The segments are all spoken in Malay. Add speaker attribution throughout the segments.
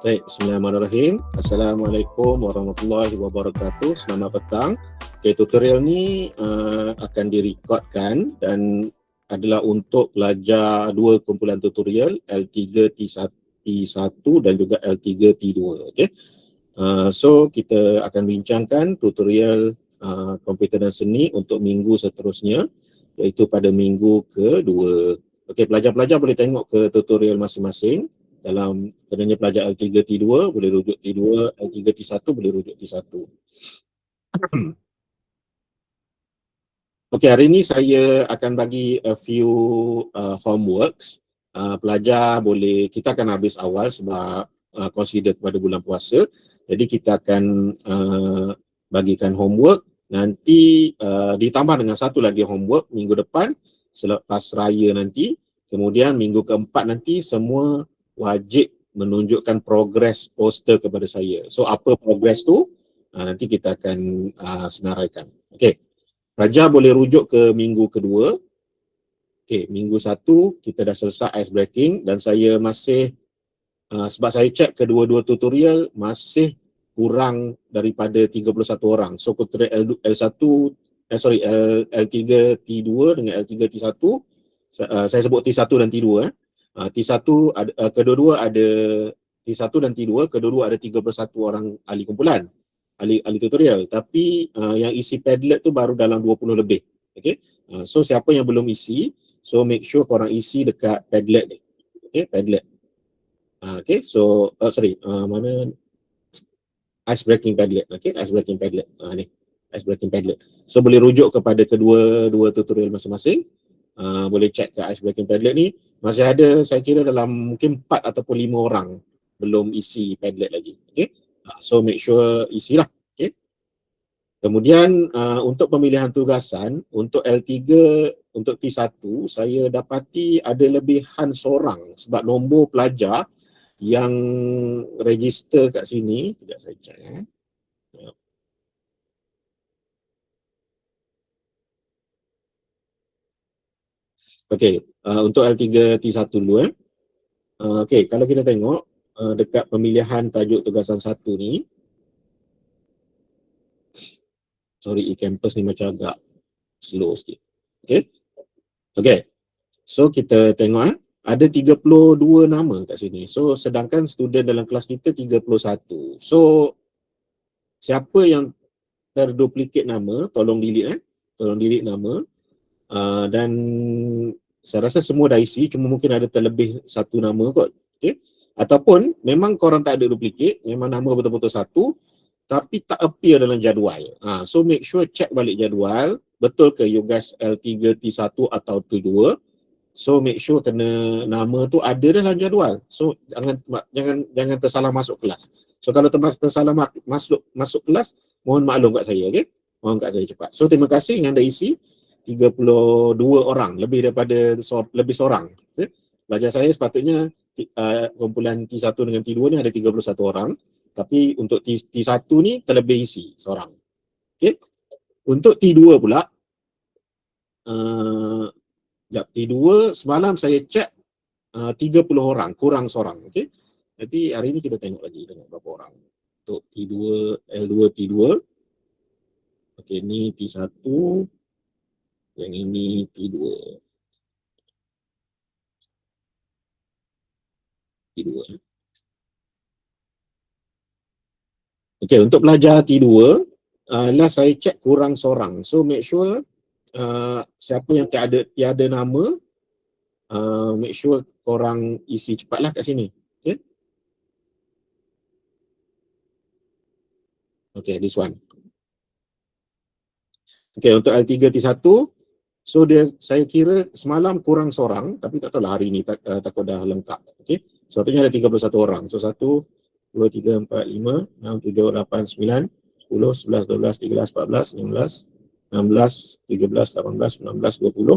Speaker 1: Baik, bismillahirrahmanirrahim. Assalamualaikum warahmatullahi wabarakatuh. Selamat petang. Okay, tutorial ni akan direkodkan dan adalah untuk pelajar dua kumpulan tutorial L3 T1 dan juga L3 T2. Okay. So kita akan bincangkan tutorial komputer dan seni untuk minggu seterusnya, iaitu pada minggu kedua. Okay, pelajar-pelajar boleh tengok ke tutorial masing-masing. Dalam kerana pelajar L3 T2 boleh rujuk T2, L3 T1 boleh rujuk T1. Okey, hari ini saya akan bagi a few homeworks. Pelajar boleh, kita akan habis awal sebab consider kepada bulan puasa. Jadi kita akan bagikan homework, nanti ditambah dengan satu lagi homework minggu depan selepas raya nanti. Kemudian minggu keempat nanti semua wajib menunjukkan progres poster kepada saya. So apa progres tu? Nanti kita akan senaraikan. Okey. Pelajar boleh rujuk ke minggu kedua. Okey, minggu satu kita dah selesai ice breaking dan saya masih sebab saya cek kedua-dua tutorial masih kurang daripada 31 orang. So tutorial L3 T2 dengan L3 T1, saya sebut T1 dan T2 T1 kedua-dua ada T1 dan T2, kedua-dua ada 31 orang ahli kumpulan, ahli tutorial, tapi yang isi Padlet tu baru dalam 20 lebih. Okey. So siapa yang belum isi, so make sure korang isi dekat Padlet ni. Okey, Padlet. Okey, so mana ice breaking Padlet. Okey, ice breaking Padlet. Ni ice breaking Padlet. So boleh rujuk kepada kedua-dua tutorial masing-masing. Boleh check ke ice breaking Padlet ni. Masih ada, saya kira dalam mungkin 4 ataupun 5 orang belum isi Padlet lagi. Okay? So make sure isilah. Okay? Kemudian untuk pemilihan tugasan, untuk L3, untuk T1, saya dapati ada lebihan seorang sebab nombor pelajar yang register kat sini. Sekejap saya check. Okey, untuk L3 T1 dulu. Okey, kalau kita tengok dekat pemilihan tajuk tugasan 1 ni, sorry, e-campus ni macam agak slow sikit. Okey. Okey. So kita tengok ada 32 nama kat sini. So sedangkan student dalam kelas kita 31. So siapa yang terduplicate nama, tolong delete tolong delete nama. Dan saya rasa semua dah isi, cuma mungkin ada terlebih satu nama kot. Okay? Ataupun memang korang tak ada duplicate, memang nama betul-betul satu, tapi tak appear dalam jadual. So make sure check balik jadual, betul ke you guys L3 T1 atau T2. So make sure kena nama tu ada dalam jadual. So jangan tersalah masuk kelas. So kalau tersalah masuk kelas, mohon maklum kat saya, okey? Mohon kat saya cepat. So terima kasih yang dah isi 32 orang, lebih daripada lebih seorang. Okay? Pelajar saya sepatutnya kumpulan T1 dengan T2 ni ada 31 orang, tapi untuk T1 ni terlebih isi seorang. Okay? Untuk T2 pula, T2 semalam saya cek 30 orang, kurang seorang. Okay? Jadi hari ni kita tengok lagi berapa orang. Untuk T2, L2 T2. Okay, ni T1. Yang ini T2. Okey, untuk pelajar T2, last saya cek kurang seorang. So make sure siapa yang tiada nama, make sure korang isi cepatlah kat sini. Okey. Okey, this one. Okey, untuk L3 T1, so saya kira semalam kurang seorang, tapi tak tahulah hari ni takut dah lengkap. Okey. Sepatutnya ada 31 orang. So 1, 2, 3, 4, 5, 6, 7, 8, 9, 10, 11, 12, 13, 14, 15, 16, 17, 18, 19, 20,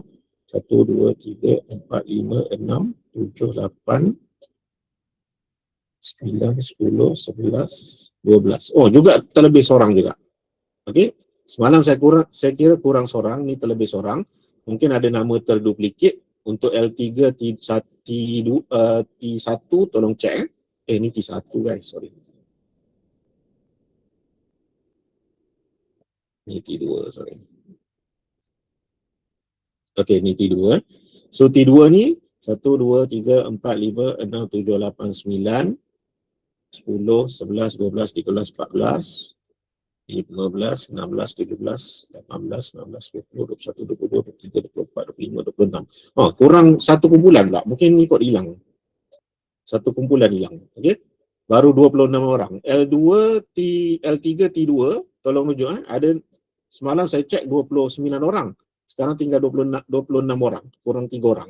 Speaker 1: 1, 2, 3, 4, 5, 6, 7, 8, 9, 10, 11, 12. Oh, juga terlebih seorang juga. Okey. Semalam saya kira kurang seorang, ni terlebih seorang. Mungkin ada nama terduplicate. Untuk L3 T1 tolong cek. Ni T1 guys, sorry. Ni T2, sorry. Okay, ni T2. So T2 ni 1, 2, 3, 4, 5, 6, 7, 8, 9, 10, 11, 12, 13, 14, 15, 16, 17, 18, 19, 20, 21, 22, 23, 24, 25, 26. Oh, kurang satu kumpulan pula. Mungkin ni kod hilang. Satu kumpulan hilang. Okey. Baru 26 orang. L2, L3, T2, tolong rujuk. Ada semalam saya cek 29 orang. Sekarang tinggal 26 orang. Kurang 3 orang.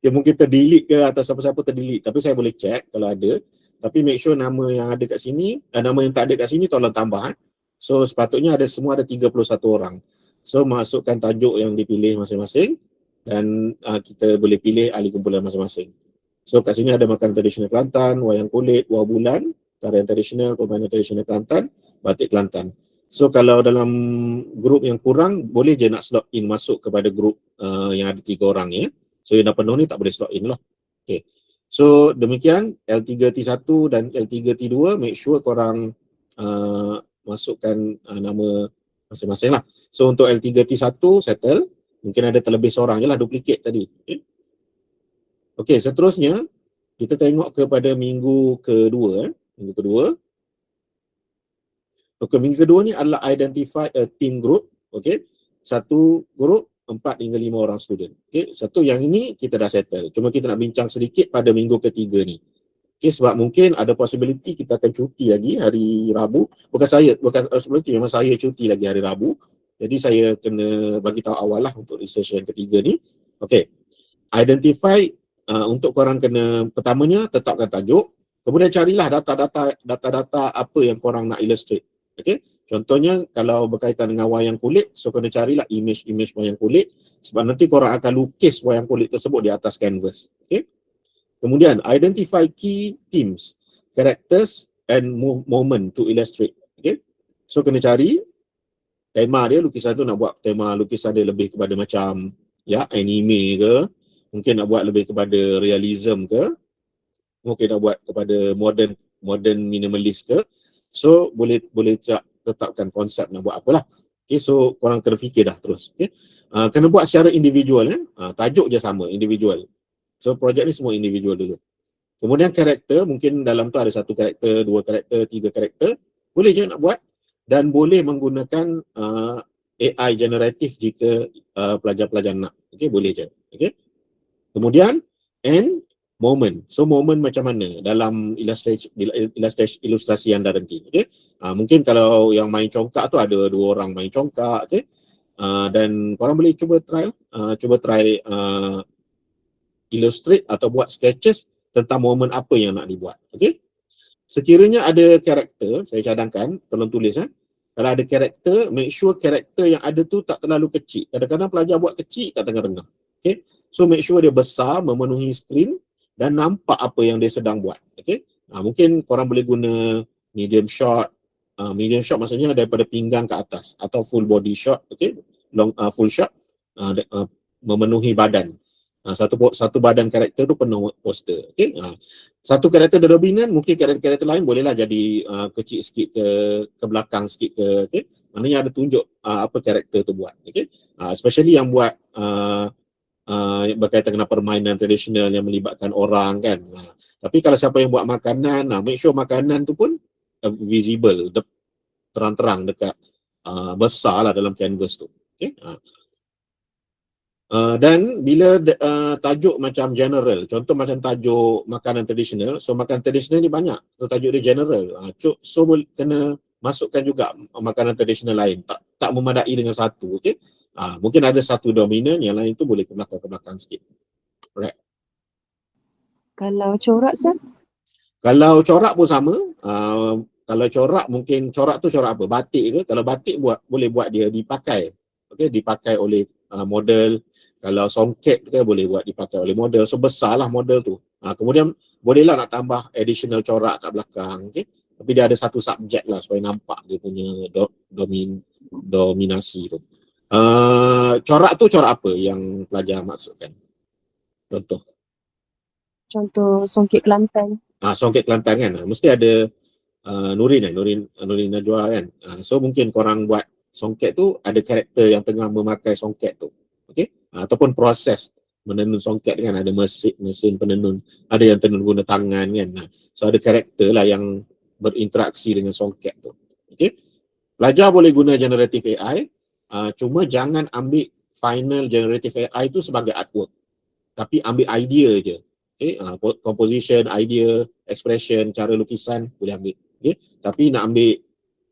Speaker 1: Ya, mungkin terdelete ke atau siapa-siapa terdelete. Tapi saya boleh cek kalau ada. Tapi make sure nama yang ada kat sini, nama yang tak ada kat sini tolong tambah. So sepatutnya semua ada 31 orang. So masukkan tajuk yang dipilih masing-masing dan kita boleh pilih ahli kumpulan masing-masing. So kat sini ada makanan tradisional Kelantan, wayang kulit, wah bulan, tarian tradisional, permainan tradisional Kelantan, batik Kelantan. So kalau dalam grup yang kurang, boleh je nak slot in masuk kepada grup yang ada 3 orang ni. So yang dah penuh ni tak boleh slot in lah. Okay. So demikian L3 T1 dan L3 T2, make sure korang masukkan nama masing-masing lah. So untuk L3 T1 settle, mungkin ada terlebih seorang je lah, duplicate tadi. Okay, seterusnya kita tengok kepada minggu kedua. Minggu kedua. Okay, minggu kedua ni adalah identify a team group. Okay, satu group 4 hingga 5 orang student. Okay, satu yang ini kita dah settle. Cuma kita nak bincang sedikit pada minggu ketiga ni. Okay, sebab mungkin ada possibility kita akan cuti lagi hari Rabu. Bukan possibility, memang saya cuti lagi hari Rabu. Jadi saya kena bagi tahu awal lah untuk research yang ketiga ni. Okay, identify untuk korang kena, pertamanya tetapkan tajuk. Kemudian carilah data-data apa yang korang nak illustrate. Okay, contohnya kalau berkaitan dengan wayang kulit, so kena carilah image wayang kulit sebab nanti korang akan lukis wayang kulit tersebut di atas canvas. Okay. Kemudian identify key themes, characters and moment to illustrate. Okay. So kena cari tema dia, lukisan tu nak buat tema lukisan dia lebih kepada macam ya anime ke, mungkin nak buat lebih kepada realism ke, mungkin nak buat kepada modern minimalist ke. So boleh tetapkan konsep nak buat apalah. Okay, so korang kena fikir dah terus. Okay. Kena buat secara individual. Tajuk je sama, individual. So projek ni semua individual dulu. Kemudian karakter, mungkin dalam tu ada 1 karakter, 2 karakter, 3 karakter. Boleh je nak buat dan boleh menggunakan AI generatif jika pelajar-pelajar nak. Okay, boleh je. Okay. Kemudian and moment. So moment macam mana dalam ilustrasi yang dah nanti. Okay? Mungkin kalau yang main congkak tu ada 2 orang main congkak. Okay? Dan korang boleh cuba try illustrate atau buat sketches tentang moment apa yang nak dibuat. Okay? Sekiranya ada karakter, saya cadangkan, tolong tulis. Kalau ada karakter, make sure karakter yang ada tu tak terlalu kecil. Kadang-kadang pelajar buat kecil kat tengah-tengah. Okay? So make sure dia besar, memenuhi skrin dan nampak apa yang dia sedang buat. Okay? Mungkin korang boleh guna medium shot. Medium shot maksudnya daripada pinggang ke atas atau full body shot. Okay? Full shot memenuhi badan. Satu badan karakter tu penuh poster. Okay? Satu karakter dominan, mungkin karakter lain bolehlah jadi kecil sikit ke belakang sikit ke. Okay? Maknanya ada tunjuk apa karakter tu buat. Okay? Especially yang buat berkaitan dengan permainan tradisional yang melibatkan orang kan. Tapi kalau siapa yang buat makanan, make sure makanan tu pun visible, terang-terang dekat besar lah dalam canvas tu. Okay? Dan bila tajuk macam general, contoh macam tajuk makanan tradisional, so makanan tradisional ni banyak, so tajuk dia general. So kena masukkan juga makanan tradisional lain, tak memadai dengan satu. Okay? Mungkin ada satu dominan, yang lain tu boleh ke belakang sikit. Alright.
Speaker 2: Kalau corak sah?
Speaker 1: Kalau corak pun sama. Kalau corak, mungkin corak tu corak apa? Batik ke? Kalau batik boleh buat dia dipakai. Okay, dipakai oleh model. Kalau songket ke boleh buat dipakai oleh model. So besarlah model tu. Kemudian bolehlah nak tambah additional corak kat belakang. Okay? Tapi dia ada satu subjek lah supaya nampak dia punya dominasi tu. Corak tu corak apa yang pelajar maksudkan? Contoh.
Speaker 2: Contoh Songket Kelantan.
Speaker 1: Songket Kelantan kan, mesti ada Nurin Najwa kan. So mungkin korang buat songket tu ada karakter yang tengah memakai songket tu. Okey? Ataupun proses menenun songket kan, ada mesin penenun, ada yang tenun guna tangan kan. So ada karakter lah yang berinteraksi dengan songket tu. Okey? Pelajar boleh guna generative AI, cuma jangan ambil final generative AI tu sebagai artwork. Tapi ambil idea je. Okay? Composition, idea, expression, cara lukisan boleh ambil. Okay? Tapi nak ambil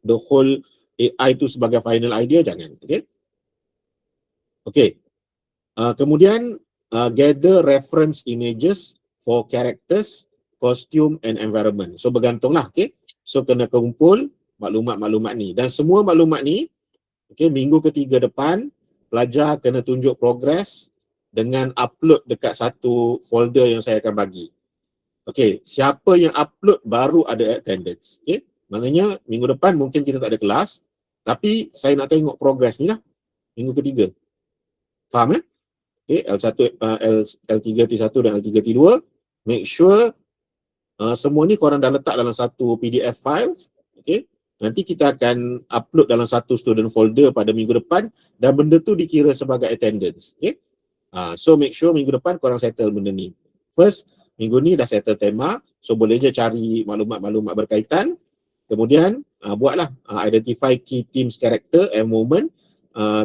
Speaker 1: the whole AI tu sebagai final idea, jangan. Okay? Okay. Kemudian gather reference images for characters, costume and environment. So bergantunglah. Okay? So kena kumpul maklumat-maklumat ni. Dan semua maklumat ni, okay, minggu ketiga depan, pelajar kena tunjuk progress dengan upload dekat satu folder yang saya akan bagi. Okey, siapa yang upload baru ada attendance. Okey, maknanya minggu depan mungkin kita tak ada kelas, tapi saya nak tengok progress ni lah minggu ketiga. Faham eh? Okey, L3 T1 dan L3 T2, make sure semua ni korang dah letak dalam satu PDF file. Okey, nanti kita akan upload dalam satu student folder pada minggu depan dan benda tu dikira sebagai attendance. Okey. So make sure minggu depan korang settle benda ni. First, minggu ni dah settle tema, so boleh je cari maklumat-maklumat berkaitan. Kemudian buatlah identify key themes, character and moment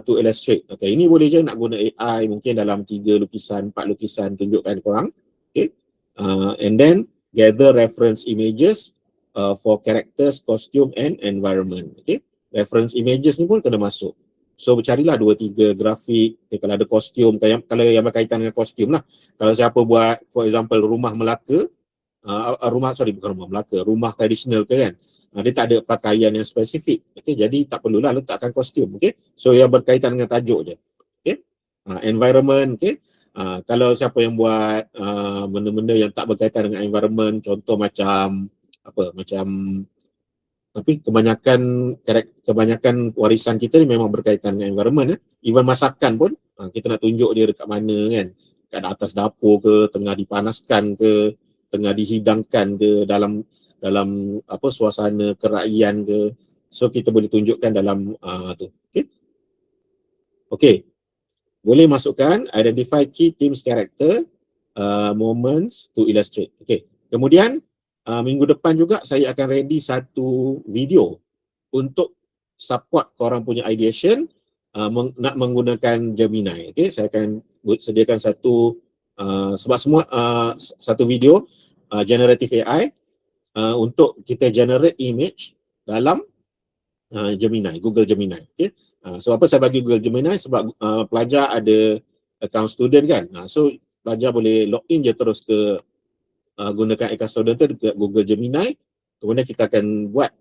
Speaker 1: to illustrate. Okay, ini boleh je nak guna AI mungkin dalam 3 lukisan, 4 lukisan, tunjukkan korang. Okay. And then gather reference images for characters, costume and environment. Okay. Reference images ni pun kena masuk. So carilah 2-3 grafik, okay, kalau ada kostum, kalau yang berkaitan dengan kostum lah. Kalau siapa buat for example rumah Melaka, rumah tradisional ke kan, dia tak ada pakaian yang spesifik. Okay, jadi tak perlulah letakkan kostum. Okay, so yang berkaitan dengan tajuk je. Okay, environment. Okay, kalau siapa yang buat benda-benda yang tak berkaitan dengan environment, contoh macam tapi kebanyakan warisan kita ni memang berkaitan dengan environment. Even masakan pun kita nak tunjuk dia dekat mana kan, kat atas dapur ke, tengah dipanaskan ke, tengah dihidangkan ke, dalam suasana kerakyaan ke. So kita boleh tunjukkan dalam tu. Okay. Boleh masukkan identify key themes, character, moments to illustrate. Okay. Kemudian minggu depan juga saya akan ready satu video untuk support korang punya ideation nak menggunakan Gemini. Okay, saya akan sediakan satu satu video generative AI untuk kita generate image dalam Gemini, Google Gemini. Okay. So apa saya bagi Google Gemini sebab pelajar ada account student kan. So pelajar boleh login je terus ke gunakan account student tu dekat Google Gemini. Kemudian kita akan buat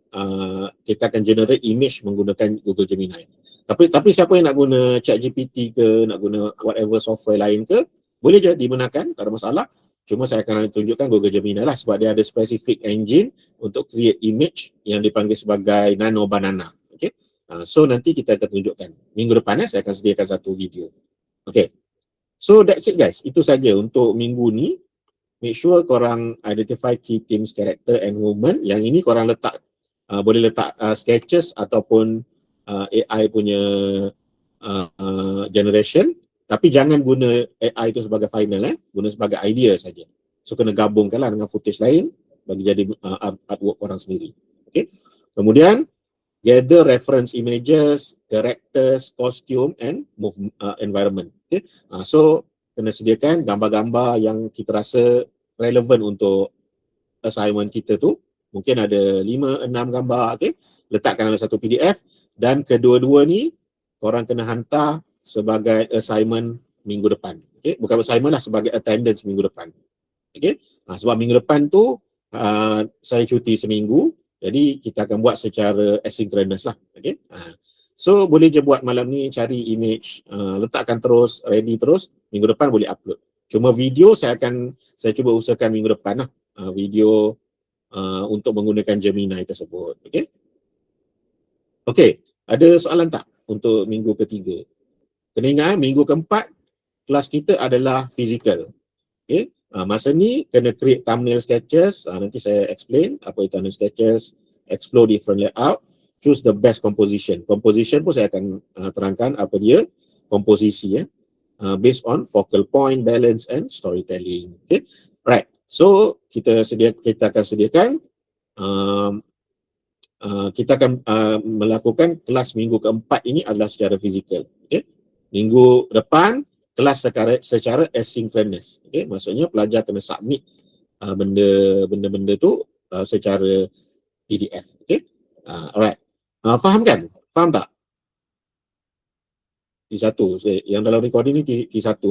Speaker 1: kita akan generate image menggunakan Google Gemini. Tapi siapa yang nak guna ChatGPT ke, nak guna whatever software lain ke, boleh je digunakan, tak ada masalah. Cuma saya akan tunjukkan Google Gemini lah sebab dia ada specific engine untuk create image yang dipanggil sebagai Nano Banana. Okay. So nanti kita akan tunjukkan minggu depan saya akan sediakan satu video. Okay. So that's it guys. Itu saja untuk minggu ni. Make sure korang identify key themes, character and moment. Yang ini korang letak, boleh letak sketches ataupun AI punya generation. Tapi jangan guna AI itu sebagai final, guna sebagai idea saja. So kena gabungkanlah dengan footage lain bagi jadi artwork korang sendiri. Okay. Kemudian gather reference images, characters, costume and environment. Okay. So kena sediakan gambar-gambar yang kita rasa relevan untuk assignment kita tu. Mungkin ada 5-6 gambar, okay? Letakkan dalam satu PDF dan kedua-dua ni korang kena hantar sebagai assignment minggu depan. Okay? Bukan assignment lah, sebagai attendance minggu depan. Okay? Sebab minggu depan tu saya cuti seminggu, jadi kita akan buat secara asynchronous lah. Okay? So boleh je buat malam ni, cari image, letakkan terus, ready terus, minggu depan boleh upload. Cuma video saya cuba usahakan minggu depan lah, video untuk menggunakan Gemini tersebut. Okay? Okay, ada soalan tak untuk minggu ketiga? Kena ingat minggu keempat kelas kita adalah fizikal. Okay? Masa ni kena create thumbnail sketches, nanti saya explain apa itu thumbnail sketches, explore different layout, choose the best composition. Composition pun saya akan terangkan apa dia komposisi based on focal point, balance and storytelling. Okay, right. So kita akan sediakan kita akan melakukan kelas minggu keempat ini adalah secara fizikal. Okay, minggu depan kelas secara asynchronous. Okay, maksudnya pelajar kena submit benda-benda tu secara PDF. Okay, alright. Faham kan? Faham tak? T1, yang dalam recording ni T1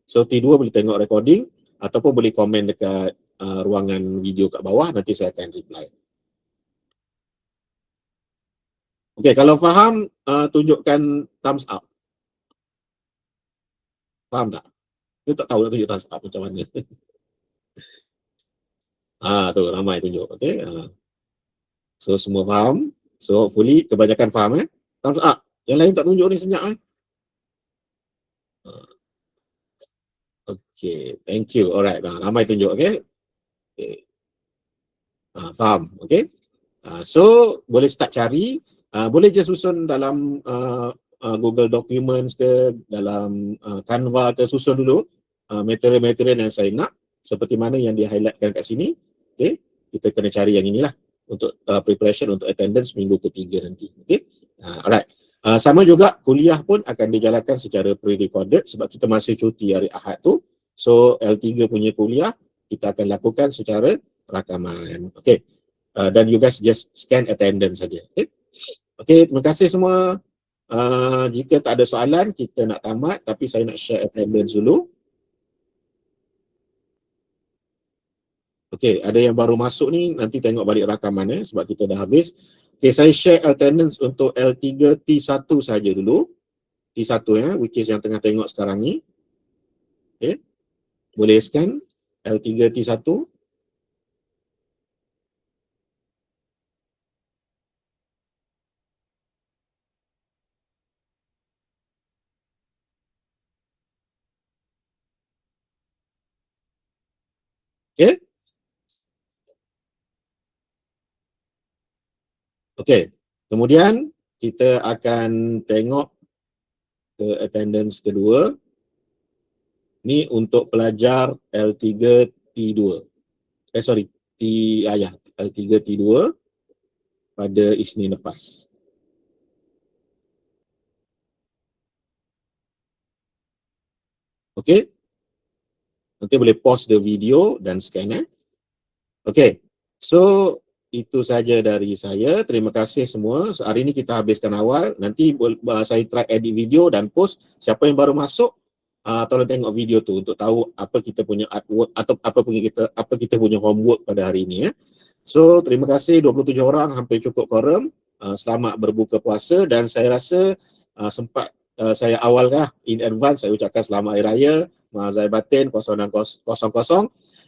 Speaker 1: So T2 boleh tengok recording ataupun boleh komen dekat ruangan video kat bawah, nanti saya akan reply. Okay, kalau faham tunjukkan thumbs up. Faham tak? Dia tak tahu nak tunjuk thumbs up macam mana. Tu ramai tunjuk. Okay. So semua faham. So hopefully kebanyakan faham thumbs up. Yang lain tak tunjuk ni senyap Okay, thank you. Alright, ramai tunjuk. Okay. Faham. Okay. So boleh start cari. Boleh je susun dalam Google Documents ke, dalam Canva ke, susun dulu material-material yang saya nak seperti mana yang di highlightkan kat sini. Okay, kita kena cari yang inilah untuk preparation untuk attendance minggu ketiga nanti. Okay, alright. Sama juga kuliah pun akan dijalankan secara pre-recorded sebab kita masih cuti hari Ahad tu. So L3 punya kuliah kita akan lakukan secara rakaman. Okay, dan you guys just scan attendance saja. Okay. Okay, terima kasih semua. Jika tak ada soalan, kita nak tamat, tapi saya nak share attendance dulu. Okay, ada yang baru masuk ni, nanti tengok balik rakaman sebab kita dah habis. Okay, saya share attendance untuk L3 T1 saja dulu. T1 which is yang tengah tengok sekarang ni. Okay, boleh scan L3 T1. Okay. Okay, kemudian kita akan tengok ke attendance kedua. Ni untuk pelajar L3 T2. L3 T2 pada Isnin lepas. Okay. Nanti boleh pause the video dan scan. Okay. So, itu saja dari saya. Terima kasih semua. Hari ini kita habiskan awal. Nanti saya try edit video dan post. Siapa yang baru masuk, tolong tengok video tu untuk tahu apa kita punya artwork atau apa kita punya homework pada hari ini. So, terima kasih 27 orang, hampir cukup quorum. Selamat berbuka puasa dan saya rasa sempat saya awalkah in advance saya ucapkan selamat hari raya. Mazai batin 0600.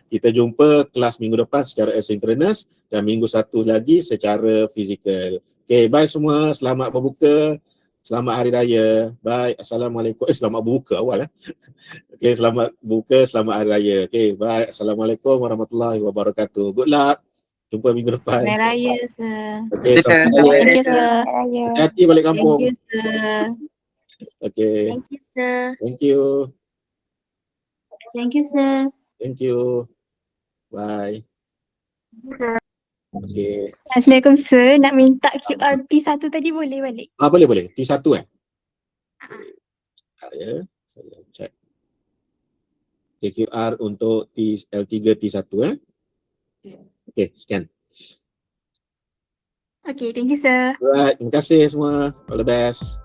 Speaker 1: Kita jumpa kelas minggu depan secara asynchronous dan minggu satu lagi secara fizikal. Okay, bye semua. Selamat berbuka. Selamat hari raya. Bye. Assalamualaikum. Selamat berbuka awal. Okay, selamat buka. Selamat hari raya. Okay, bye. Assalamualaikum warahmatullahi wabarakatuh. Good luck. Jumpa minggu depan.
Speaker 2: Hari raya, sir.
Speaker 1: Okay, selamat raya.
Speaker 2: Thank you, sir.
Speaker 1: Hati-hati balik kampung.
Speaker 2: Thank you, sir.
Speaker 1: Okay.
Speaker 3: Thank you, sir.
Speaker 1: Thank you.
Speaker 3: Thank you, sir.
Speaker 1: Thank you. Bye. Okay.
Speaker 3: Assalamualaikum, sir. Nak minta QR T1 tadi boleh balik?
Speaker 1: Boleh. T1 ya. Saya check. Okay, QR untuk L3 T1 Okay, scan.
Speaker 3: Okay, thank you, sir.
Speaker 1: Alright, terima kasih semua. All the best.